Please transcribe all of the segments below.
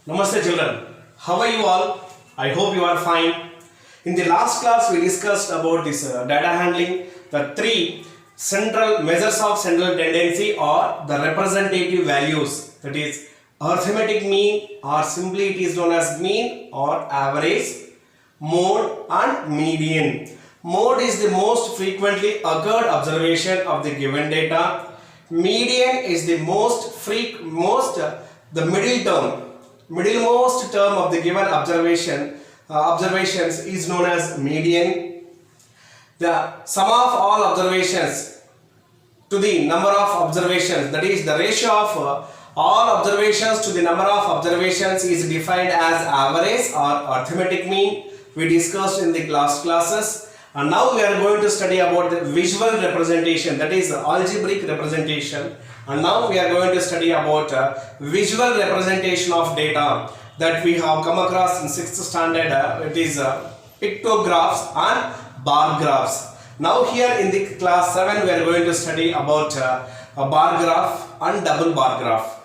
Namaste children, how are you all? I hope you are fine. In the last class we discussed about this data handling, the three central measures of central tendency or the representative values, that is arithmetic mean, or simply it is known as mean or average, mode and median. Mode is the most frequently occurred observation of the given data. Median is the the middlemost term of the given observations is known as median. The sum of all observations to the number of observations, that is the ratio of all observations to the number of observations, is defined as average or arithmetic mean. We discussed in the last classes. And now we are going to study about the visual representation, that is algebraic representation. And now we are going to study about visual representation of data that we have come across in 6th standard. It is pictographs and bar graphs. Now here in the class 7 we are going to study about a bar graph and double bar graph.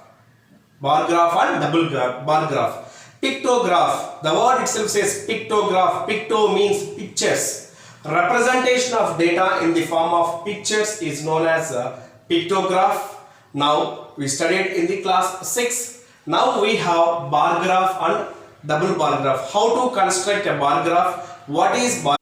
Bar graph and double bar graph. Pictograph, the word itself says pictograph. Picto means pictures. Representation of data in the form of pictures is known as a pictograph. Now we studied in the class 6. Now we have bar graph and double bar graph. How to construct a bar graph? What is bar?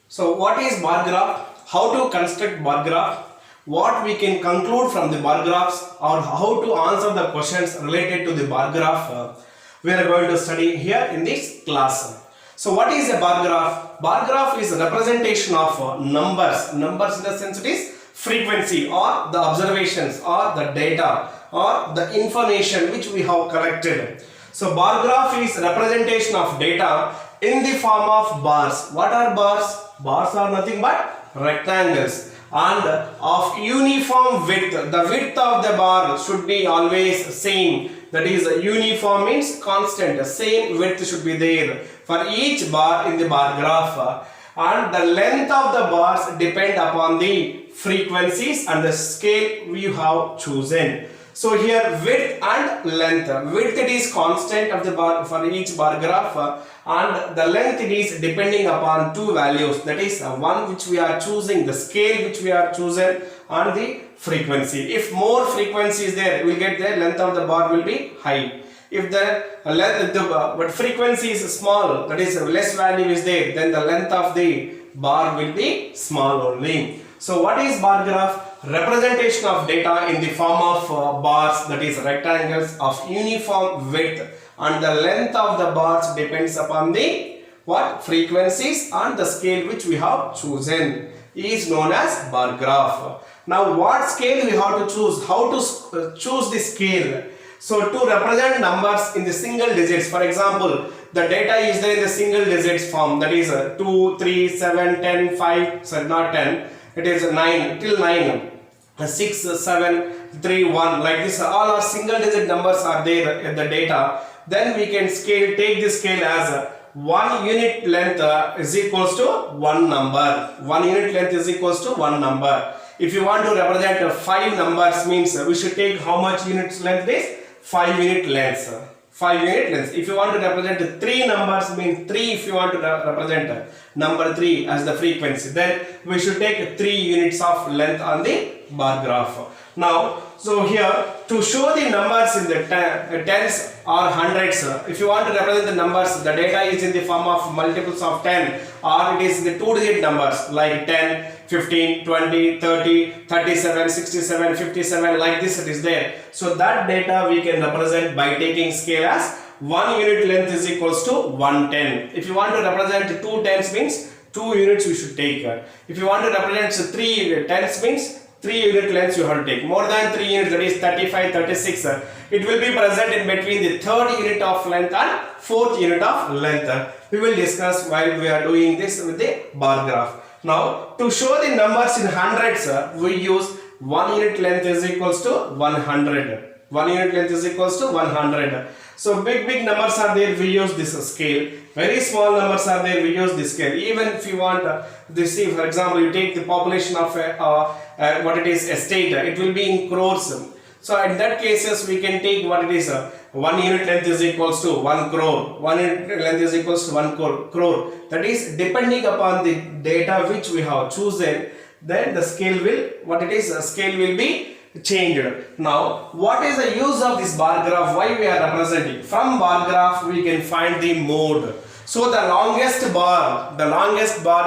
So what is bar graph? How to construct bar graph? What we can conclude from the bar graphs, or how to answer the questions related to the bar graph, we are going to study here in this class. So what is a bar graph? Bar graph is a representation of numbers. Numbers in the sense it is frequency or the observations or the data or the information which we have collected. So bar graph is representation of data in the form of bars. What are bars? Bars are nothing but rectangles and of uniform width. The width of the bar should be always same. That is, uniform means constant. Same width should be there for each bar in the bar graph, and the length of the bars depend upon the frequencies and the scale we have chosen. So here width and length. Width it is constant of the bar for each bar graph, and the length it is depending upon two values, that is one which we are choosing, the scale which we are chosen, and the frequency. If more frequency is there, we will get the length of the bar will be high. If the length but frequency is small, that is less value is there, then the length of the bar will be small only. So what is bar graph? Representation of data in the form of bars, that is rectangles of uniform width, and the length of the bars depends upon the what frequencies and the scale which we have chosen, is known as bar graph. Now what scale we have to choose? How to choose the scale? So to represent numbers in the single digits, for example, the data is there in the single digits form, that is 2, 3, 7, 10, 5, sorry not 10, it is 9, till 9, 6, 7, 3, 1, like this, all our single digit numbers are there in the data. Then we can take the scale as 1 unit length is equals to 1 number. 1 unit length is equals to 1 number. If you want to represent 5 numbers, means we should take how much units length is? 5 unit lengths. 5 unit lengths. If you want to represent 3 numbers, means 3. If you want to represent number 3 as the frequency, then we should take 3 units of length on the bar graph. Now, so here to show the numbers in the tens or hundreds, if you want to represent the numbers, the data is in the form of multiples of 10, or it is the 2-digit numbers like 10, 15, 20, 30, 37, 67, 57, like this it is there. So that data we can represent by taking scale as 1 unit length is equals to 110. If you want to represent 2 tens, means 2 units we should take. If you want to represent 3 tens, means 3 unit lengths you have to take. More than 3 units, that is 35, 36, it will be present in between the 3rd unit of length and 4th unit of length. We will discuss while we are doing this with the bar graph. Now to show the numbers in hundreds, we use 1 unit length is equals to 100. 1 unit length is equals to 100. So big numbers are there, we use this scale. Very small numbers are there, we use this scale. Even if you want this, see for example, you take the population of what it is a state, it will be in crores. So in that cases we can take what it is 1 unit length is equals to 1 crore, 1 unit length is equals to 1 crore. That is depending upon the data which we have chosen, then the scale will be changed. Now, what is the use of this bar graph? Why we are representing? From bar graph we can find the mode. So the longest bar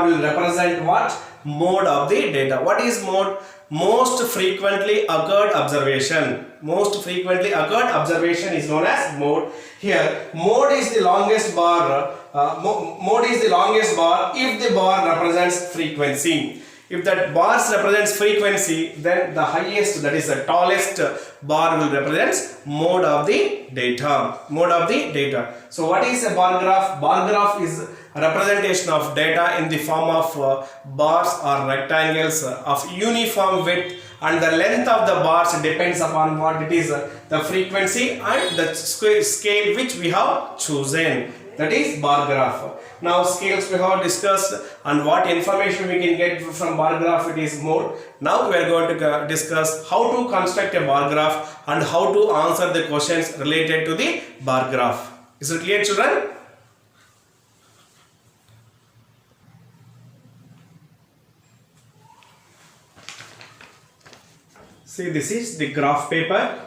will represent what? Mode of the data. What is mode? Most frequently occurred observation. Most frequently occurred observation is known as mode. Here, mode is the longest bar. Mode is the longest bar if the bar represents frequency. If that bars represents frequency, then the highest, that is the tallest bar will represent mode of the data. Mode of the data. So what is a bar graph? Bar graph is a representation of data in the form of bars or rectangles of uniform width, and the length of the bars depends upon what it is, the frequency and the scale which we have chosen. That is bar graph. Now scales we have discussed, and what information we can get from bar graph, it is mode. Now we are going to discuss how to construct a bar graph and how to answer the questions related to the bar graph. Is it clear, children? See, this is the graph paper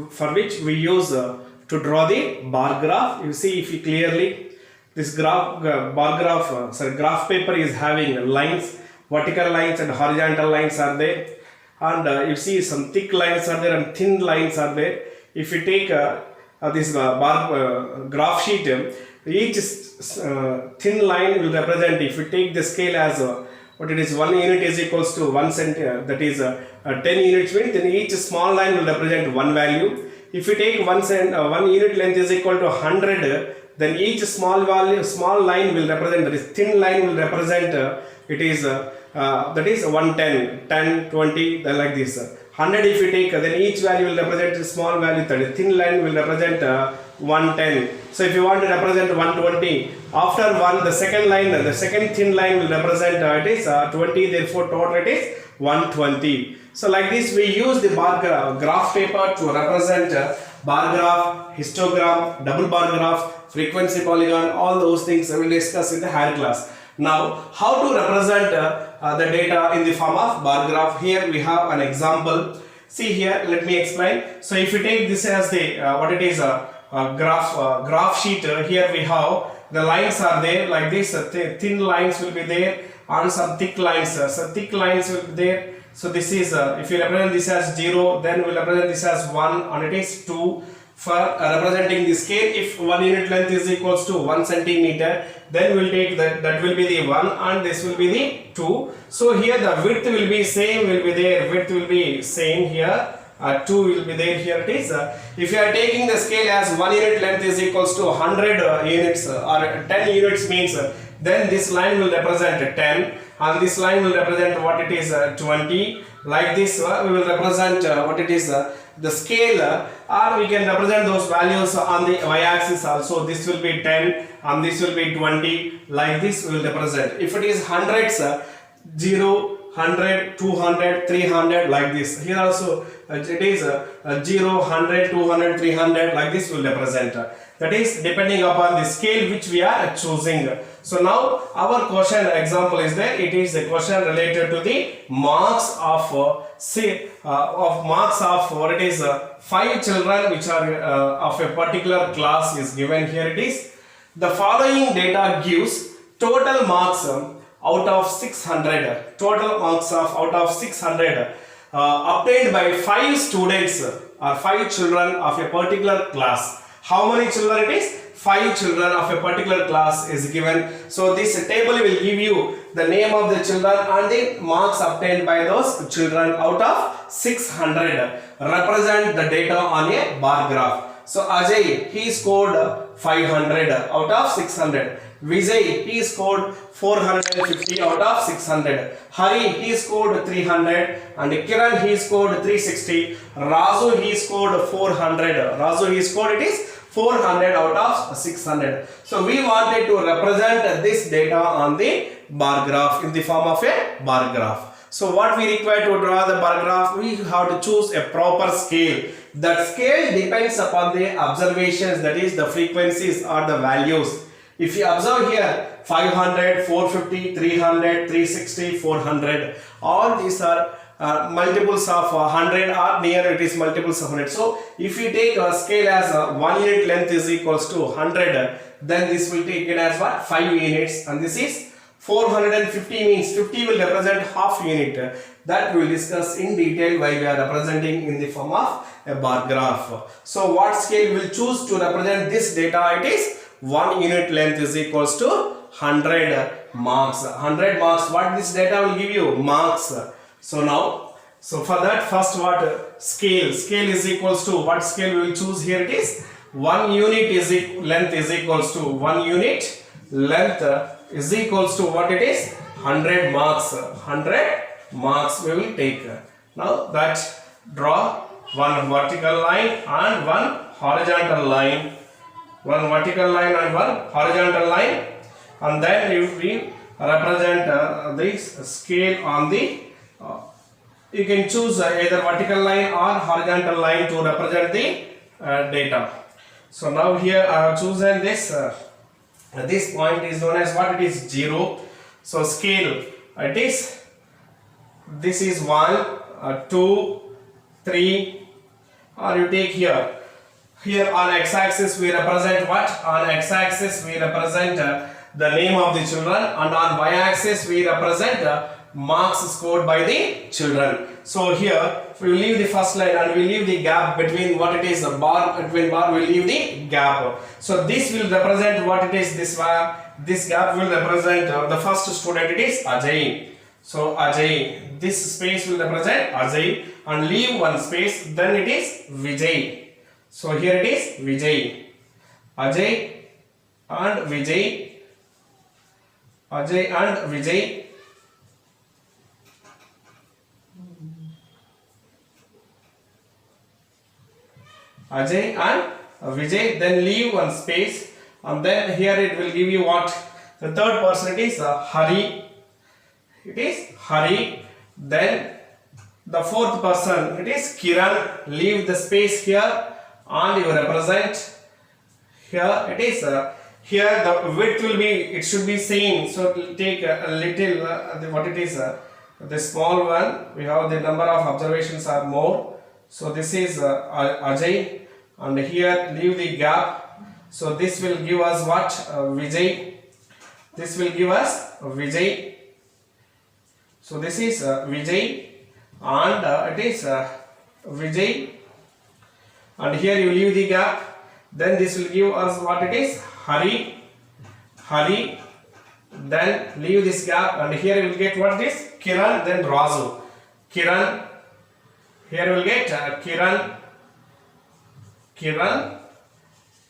for which we use to draw the bar graph. You see, if you clearly, this graph paper is having lines, vertical lines and horizontal lines are there, and you see some thick lines are there and thin lines are there. If you take this graph sheet, each thin line will represent, if you take the scale as what it is, 1 unit is equals to 1 centimeter, that is 10 units width, then each small line will represent one value. If you take 1 unit length is equal to 100, then each small line will represent, that is thin line will represent, that is 110, 10, 20, then like this. 100 if you take, then each value will represent a small value, that is thin line will represent 110. So if you want to represent 120, after 1, the second line, the second thin line will represent it is 20, therefore total it is 120. So like this we use the bar graph paper to represent bar graph, histogram, double bar graph, frequency polygon, all those things I will discuss in the higher class. Now, how to represent the data in the form of bar graph? Here we have an example. See here, let me explain. So if you take this as the graph sheet, here we have the lines are there like this. Thin lines will be there and some thick lines. So thick lines will be there. So this is if you represent this as 0, then we will represent this as 1 and it is 2. For representing the scale, if 1 unit length is equals to 1 centimeter, then we will take that will be the 1 and this will be the 2. So here the width will be same, will be there, width will be same here, 2 will be there, here it is. If you are taking the scale as 1 unit length is equals to 100 units or 10 units means, then this line will represent 10 and this line will represent what it is 20. Like this we will represent what it is the scale, or we can represent those values on the y-axis also. This will be 10 and this will be 20. Like this we will represent. If it is hundreds, 0, 100, 200, 300, like this. Here also it is 0, 100, 200, 300, like this will represent. That is depending upon the scale which we are choosing. So now our question example is there. It is a question related to the marks of what it is 5 children which are of a particular class is given. Here it is. The following data gives total marks out of 600. Total marks out of 600 obtained by 5 students or 5 children of a particular class. How many children it is? 5 children of a particular class is given. So this table will give you the name of the children and the marks obtained by those children out of 600. Represent the data on a bar graph. So Ajay, he scored 500 out of 600. Vijay, he scored 450 out of 600. Hari, he scored 300. And Kiran, he scored 360. Razu, he scored 400. Razu, he scored it is 400 out of 600. So we wanted to represent this data on the bar graph in the form of a bar graph. So what we require to draw the bar graph, we have to choose a proper scale. That scale depends upon the observations, that is the frequencies or the values. If you observe here 500, 450, 300, 360, 400, all these are multiples of 100 or near it is multiples of 100. So if you take a scale as 1 unit length is equals to 100, then this will take it as what? 5 units, and this is 450 means 50 will represent half unit. That we will discuss in detail while we are representing in the form of a bar graph. So what scale we will choose to represent this data? It is 1 unit length is equals to 100 marks. 100 marks, what this data will give you? Marks. So now, so for that, first what? Scale is equals to, what scale we will choose here? It is 1 unit is length is equals to 1 unit length is equals to what it is? 100 marks. 100 marks we will take. Now that draw one vertical line and one horizontal line. One vertical line and one horizontal line, and then if we represent this scale on the you can choose either vertical line or horizontal line to represent the data. So now here I have chosen this this point is known as what? It is 0. So scale, it is, this is 1 2 3, or you take here on x-axis we represent what? On x-axis we represent the name of the children, and on y-axis we represent marks scored by the children. So here we will leave the first line and we leave the gap between what it is, a bar, between bar we leave the gap. So this will represent what it is, this gap will represent the first student, it is Ajay. So Ajay, this space will represent Ajay, and leave one space, then it is Vijay. So here it is Vijay, Ajay and Vijay, Ajay and Vijay, Ajay and Vijay, then leave one space, and then here it will give you what? The third person, it is Hari, it is Hari, then the fourth person, it is Kiran, leave the space here, and you represent here it is here the width will be, it should be same, so it will take a little what it is the small one, we have the number of observations are more, so this is Ajay, and here leave the gap, so this will give us what? Vijay, this will give us Vijay, so this is Vijay, and it is Vijay, and here you leave the gap, then this will give us what it is? Hari, Hari, then leave this gap, and here you will get what it is? Kiran, then Razu, Kiran, here we will get Kiran, Kiran,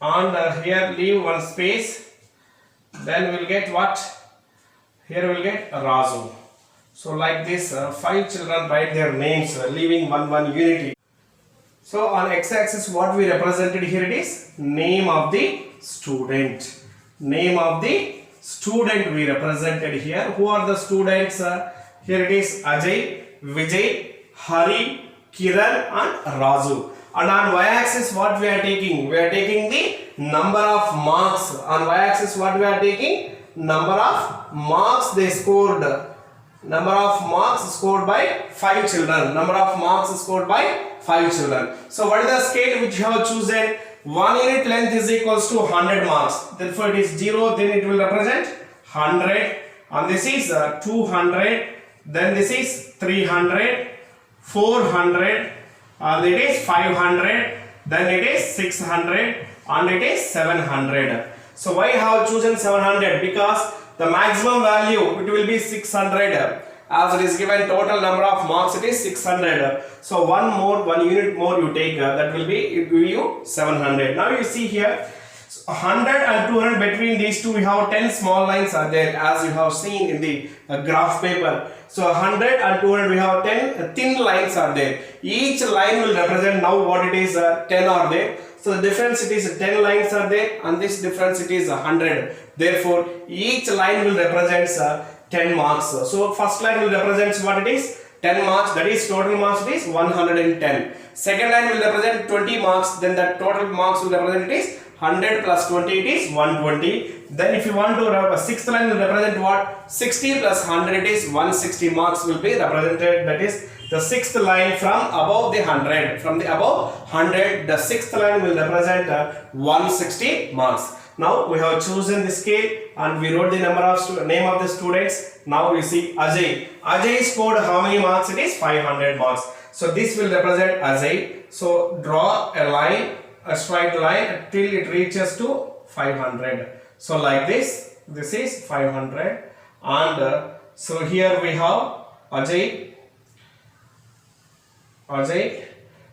and here leave one space, then we will get what? Here we will get Razu. So like this 5 children write their names leaving one unity. So on x-axis what we represented here, it is name of the student. Name of the student we represented here. Who are the students? Here it is Ajay, Vijay, Hari, Kiran and Razu. And on y-axis what we are taking? We are taking the number of marks. On y-axis what we are taking? Number of marks they scored. Number of marks scored by 5 children. Number of marks scored by 5 children. So what is the scale which you have chosen? 1 unit length is equals to 100 marks. Therefore it is 0, then it will represent 100. And this is 200. Then this is 300, 400. And it is 500. Then it is 600. And it is 700. So why I have chosen 700? Because the maximum value, it will be 600. As it is given total number of marks, it is 600. So one unit more you take, that will be, it will give you 700. Now you see here, 100 and 200, between these two we have 10 small lines are there, as you have seen in the graph paper. So 100 and 200 we have 10 thin lines are there. Each line will represent now what it is 10 are there. So the difference, it is 10 lines are there, and this difference it is 100. Therefore each line will represent 10 marks. So first line will represent what it is, 10 marks, that is total marks it is 110. Second line will represent 20 marks, then that total marks will represent it is 100 plus 20 it is 120. Then if you want to sixth line will represent what, 60 plus 100 it is 160 marks will be represented. That is the sixth line from above the 100. From the above 100, the sixth line will represent 160 marks. Now we have chosen the scale and we wrote the name of the students. Now you see Ajay. Ajay scored how many marks? It is 500 marks. So this will represent Ajay. So draw a line, a straight line till it reaches to 500. So like this is 500, and so here we have Ajay.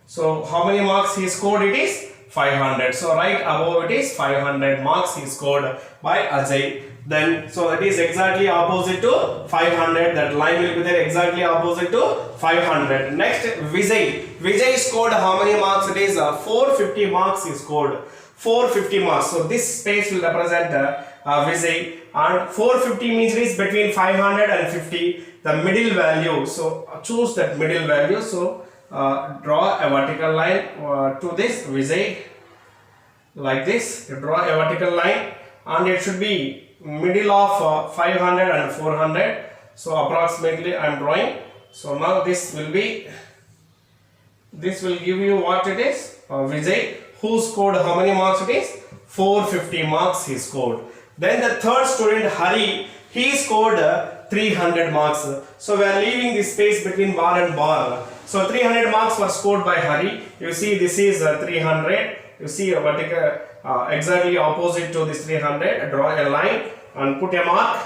So how many marks he scored? It is 500. So right above it is 500 marks he scored by Ajay. Then so it is exactly opposite to 500. That line will be there exactly opposite to 500. Next, Vijay. Vijay scored how many marks? It is 450 marks he scored. 450 marks. So this space will represent Vijay, and 450 means it is between 500 and 50. The middle value. So choose that middle value. So draw a vertical line to this Vijay like this. You draw a vertical line, and it should be middle of 500 and 400. So approximately I am drawing. So now this will give you what it is, Vijay, who scored how many marks it is, 450 marks he scored. Then the third student Hari, he scored 300 marks. So we are leaving this space between bar and bar. So 300 marks were scored by Hari. You see this is 300. You see a vertical exactly opposite to this 300. Draw a line and put a mark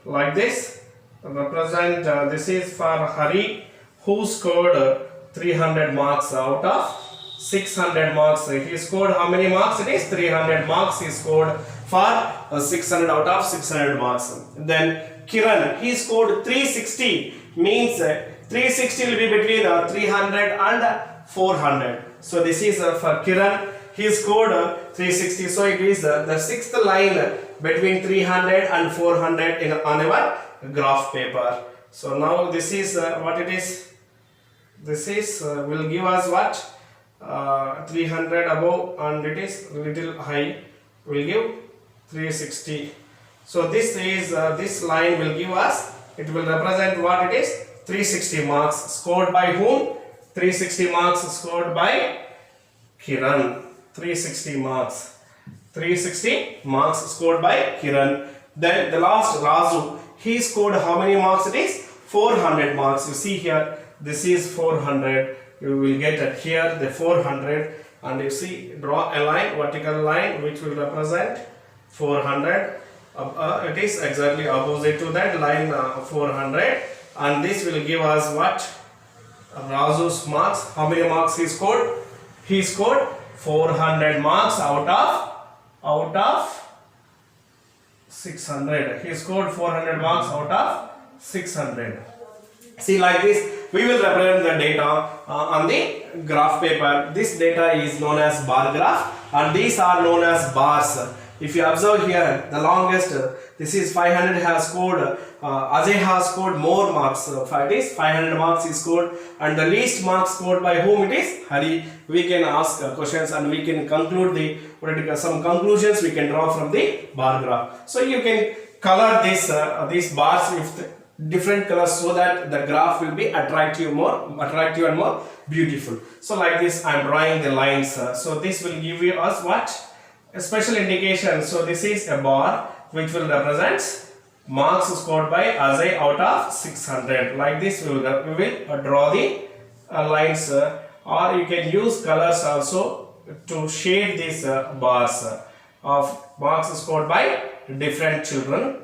like this. Represent this is for Hari, who scored 300 marks out of 600 marks. He scored how many marks? It is 300 marks he scored for 600 out of 600 marks. Then Kiran, he scored 360, means 360 will be between 300 and 400. So this is for Kiran, he scored 360. So it is the sixth line between 300 and 400 on our graph paper. So now this is what it is. This is will give us what, 300 above, and it is little high, will give 360. So this is this line will give us, it will represent what it is, 360 marks scored by whom? 360 marks scored by Kiran. 360 marks. 360 marks scored by Kiran. Then the last Razu, he scored how many marks it is? 400 marks. You see here, this is 400. You will get it here the 400, and you see, draw a line, vertical line, which will represent 400. It is exactly opposite to that line 400, and this will give us what, Razu's marks. How many marks he scored? He scored 400 marks out of 600. He scored 400 marks out of 600. See, like this we will represent the data on the graph paper. This data is known as bar graph, and these are known as bars. If you observe here, the longest, this is 500 has scored, Ajay has scored more marks. It is 500 marks he scored, and the least marks scored by whom? It is Hari. We can ask questions and we can conclude some conclusions we can draw from the bar graph. So you can color these bars with different colors so that the graph will be attractive and more beautiful. So like this I am drawing the lines. So this will give you us what? A special indication. So this is a bar which will represent marks scored by Ajay out of 600. Like this we will draw the lines, or you can use colors also to shade these bars of marks scored by different children.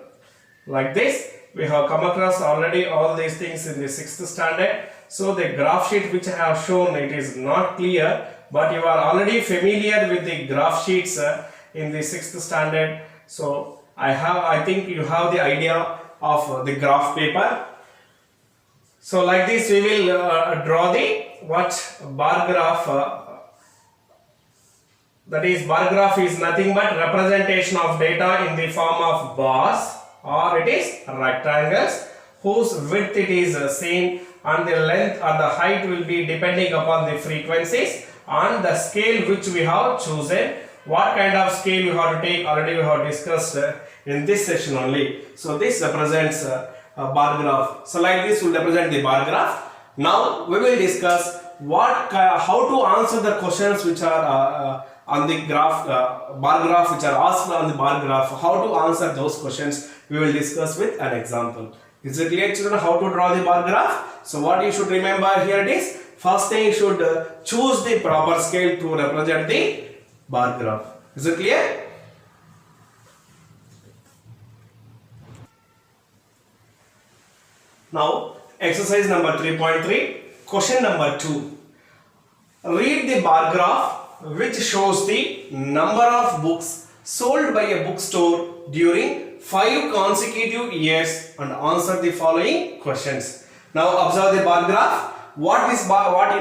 Like this we have come across already all these things in the 6th standard. So the graph sheet which I have shown, it is not clear, but you are already familiar with the graph sheets in the 6th standard. So I think you have the idea of the graph paper. So like this we will draw the bar graph. That is, bar graph is nothing but representation of data in the form of bars. or it is rectangles whose width it is same and the length or the height will be depending upon the frequencies and the scale which we have chosen. What kind of scale you have to take already we have discussed in this session only. So this represents a bar graph. So like this will represent the bar graph. Now we will discuss how to answer the questions which are on the graph, bar graph, which are asked on the bar graph. How to answer those questions we will discuss with an example. Is it clear, children, how to draw the bar graph? So what you should remember here it is, first thing you should choose the proper scale to represent the bar graph. Is it clear? Now exercise number 3.3, question number 2. Read the bar graph which shows the number of books sold by a bookstore during 5 consecutive years and answer the following questions. Now observe the bar graph. What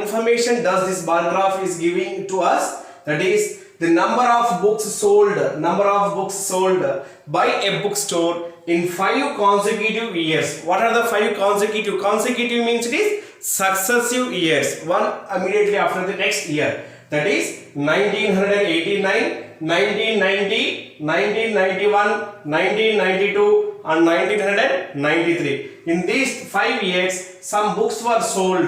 information does this bar graph is giving to us? That is the number of books sold by a bookstore in 5 consecutive years. What are the 5 consecutive? Consecutive means it is successive years, one immediately after the next year. That is 1989, 1990, 1991, 1992 and 1993. In these 5 years, some books were sold.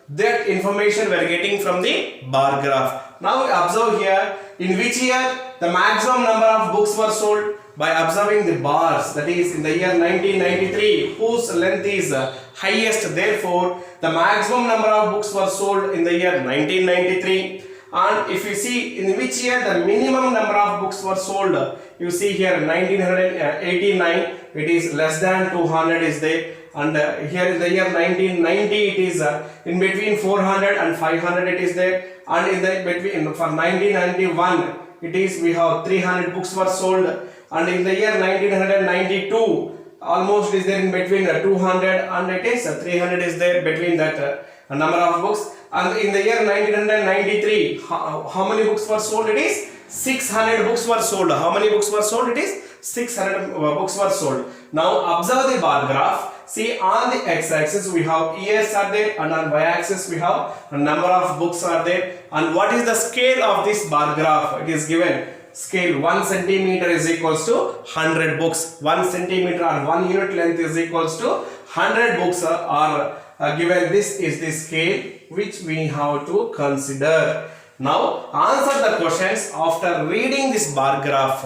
That information we are getting from the bar graph. Now observe here, in which year the maximum number of books were sold? By observing the bars, that is in the year 1993, whose length is highest, therefore the maximum number of books were sold in the year 1993. And if you see in which year the minimum number of books were sold, you see here 1989 it is less than 200 is there, and here in the year 1990 it is in between 400 and 500 it is there, and in the between for 1991 it is we have 300 books were sold, and in the year 1992 almost is there in between 200 and it is 300 is there between that number of books. And in the year 1993, how many books were sold? It is 600 books were sold. How many books were sold? It is 600 books were sold. Now observe the bar graph. See, on the x-axis we have years are there, and on y-axis we have a number of books are there. And what is the scale of this bar graph? It is given scale 1 centimeter is equals to 100 books. 1 centimeter or 1 unit length is equals to 100 books are given. This is the scale which we have to consider. Now answer the questions after reading this bar graph.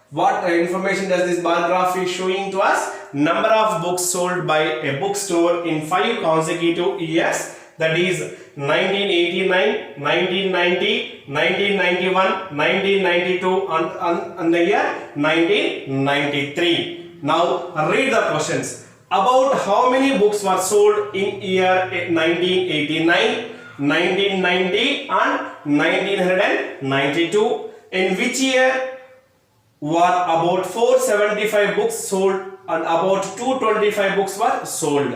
What information does this bar graph is showing to us? Number of books sold by a bookstore in 5 consecutive years, that is 1989, 1990, 1991, 1992 and the year 1993. Now read the questions. About how many books were sold in year 1989, 1990 and 1992? In which year were about 475 books sold and about 225 books were sold?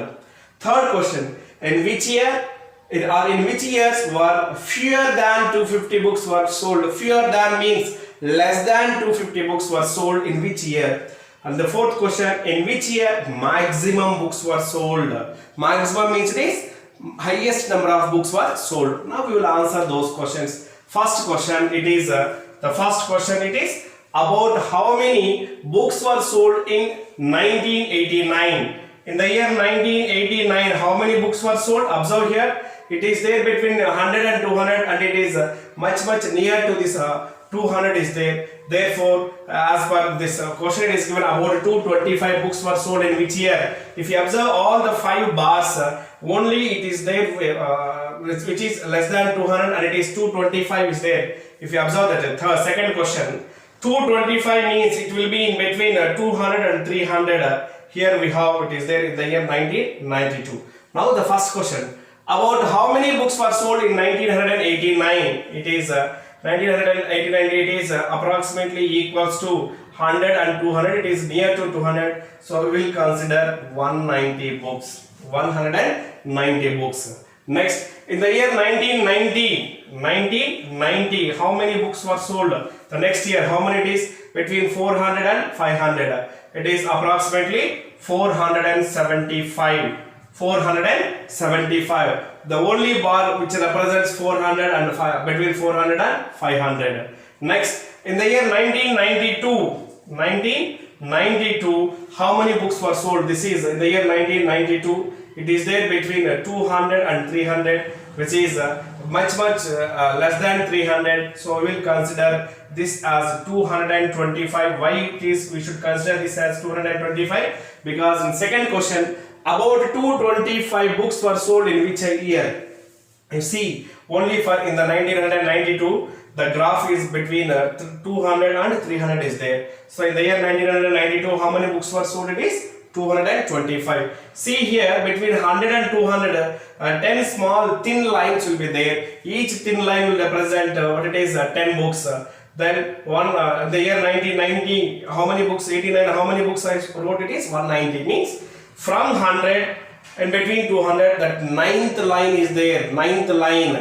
Third question, in which year or in which years were fewer than 250 books were sold? Fewer than means less than 250 books were sold in which year? And the fourth question, in which year maximum books were sold? Maximum means it is highest number of books were sold. Now we will answer those questions. First question, it is about how many books were sold in 1989. In the year 1989, how many books were sold? Observe here, it is there between 100 and 200, and it is much near to this 200 is there. Therefore, as per this question, it is given about 225 books were sold in which year. If you observe all the 5 bars, only it is there which is less than 200, and it is 225 is there. If you observe that second question, 225 means it will be in between 200 and 300. Here we have it is there in the year 1992. Now the first question, about how many books were sold in 1989? It is 1989, it is approximately equals to 100 and 200, it is near to 200, so we will consider 190 books. 190 books. Next, in the year 1990, how many books were sold? The next year, how many it is? Between 400 and 500. it is approximately 475. 475. The only bar which represents 400 and between 400 and 500. Next, in the year 1992, how many books were sold? This is in the year 1992. It is there between 200 and 300, which is much less than 300. So we will consider this as 225. Why it is we should consider this as 225? Because in second question, about 225 books were sold in which year? You see, only for in the 1992, the graph is between 200 and 300 is there. So in the year 1992, how many books were sold? It is 225. See here, between 100 and 200, 10 small thin lines will be there. Each thin line will represent what it is 10 books. Then the year 1990, how many books? 89. How many books I wrote? It is 190. Means from 100 and between 200, that ninth line is there. Ninth line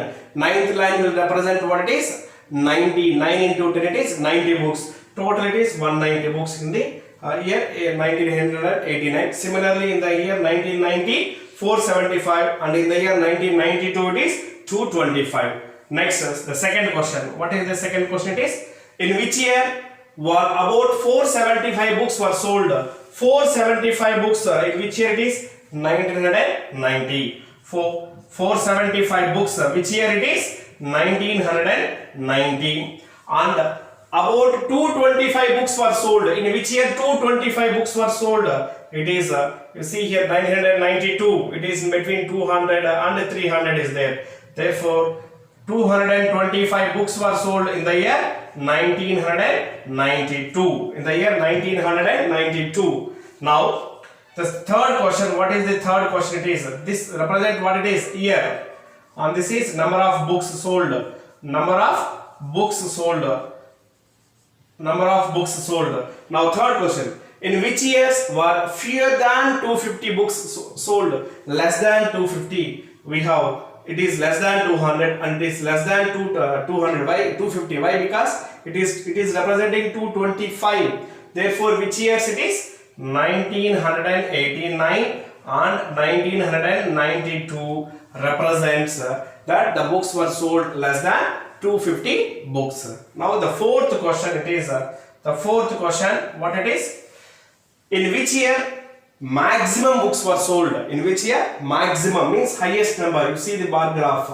will represent what it is 90. 9 into 10 it is 90 books. Total it is 190 books in the year 1989. Similarly, in the year 1990, 475, and in the year 1992 it is 225. Next, the second question. What is the second question? It is, in which year were about 475 books were sold? 475 books, in which year it is? 1990. 475 books, which year it is? 1990. And about 225 books were sold. In which year 225 books were sold? It is, you see here 1992. It is in between 200 and 300 is there. Therefore, 225 books were sold in the year 1992. In the year 1992. Now, the third question. What is the third question? It is, this represent what it is? Year. And this is number of books sold. Number of books sold. Number of books sold. Now, third question. In which years were fewer than 250 books sold? Less than 250. We have, it is less than 200 and it is less than 200. Why 250? Why? Because it is representing 225. Therefore, which years it is? 1989 and 1992 represents that the books were sold less than 250 books. Now the fourth question, it is the fourth question. What it is? In which year maximum books were sold? In which year? Maximum means highest number. You see the bar graph.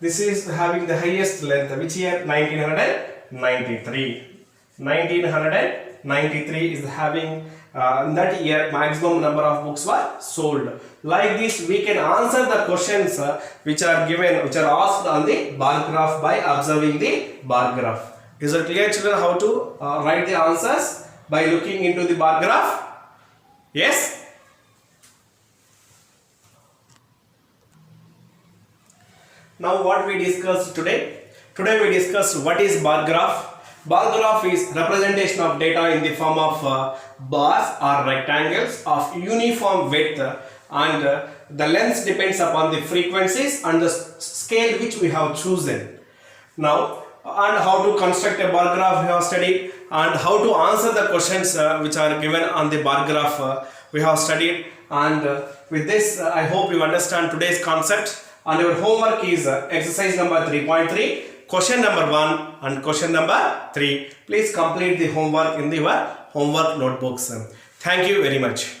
This is having the highest length. Which year? 1993. 1993 is having in that year maximum number of books were sold. Like this, we can answer the questions which are given, which are asked on the bar graph by observing the bar graph. Is it clear, children, how to write the answers by looking into the bar graph? Yes? Now, what we discussed today? Today we discussed what is bar graph. Bar graph is representation of data in the form of bars or rectangles of uniform width, and the length depends upon the frequencies and the scale which we have chosen. Now, and how to construct a bar graph we have studied, and how to answer the questions which are given on the bar graph we have studied. And with this, I hope you understand today's concept. And your homework is exercise number 3.3. question number 1 and question number 3. Please complete the homework in your homework notebooks. Thank you very much.